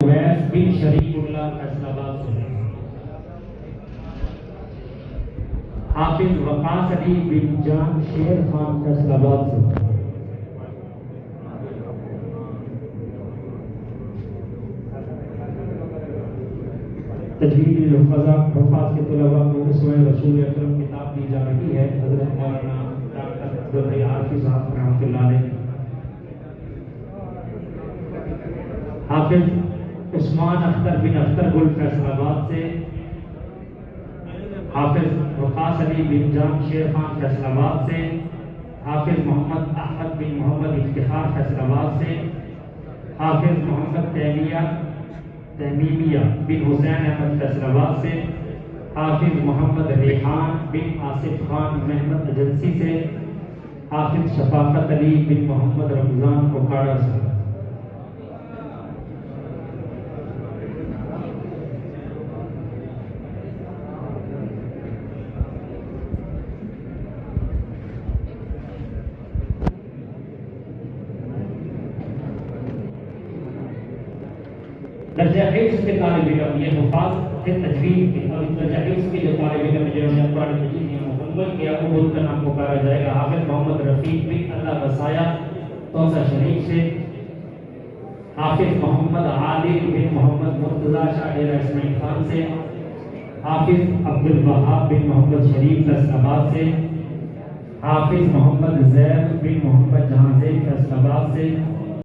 اویس بن شریف اللہ فیصل آباد سے، حافظ وقاص علی بن جان شیر خان فیصل آباد سے، تجوید الحفاظ کے طلباء کو اسوہ رسول اکرم کتاب دی جا رہی ہے حضرت مولانا ڈاکٹر عبدالحی عارفی صاحب رحمۃ اللہ علیہ۔ حافظ عثمان اختر بن اختر گل فیصل آباد سے، حافظ وقاص علی بن جان شیر خان فیصل آباد سے، حافظ محمد احمد بن محمد افتخار فیصل آباد سے، حافظ محمد تیمیمیہ بن حسین احمد فیصل آباد سے، حافظ محمد ریحان بن آصف خان محمد ایجنسی سے، حافظ شفاقت علی بن محمد رمضان کوکاڑا سے۔ درجہ حفظ کے طالب علم، یہ حفاظ کے تجوید کے اور درجہ حفظ کے جو طالب علم جنہوں نے قرآن مجید میں مکمل کیا وہ ان کا نام پکارا جائے گا۔ حافظ محمد رفیق بن اللہ وسایا توسہ شریف سے، حافظ محمد عادل بن محمد مرتضیٰ شاہ ڈیرہ اسماعیل خان سے، حافظ عبدالوہاب بن محمد شریف فیصل آباد سے، حافظ محمد زید بن محمد جہاں زید فیصل آباد سے،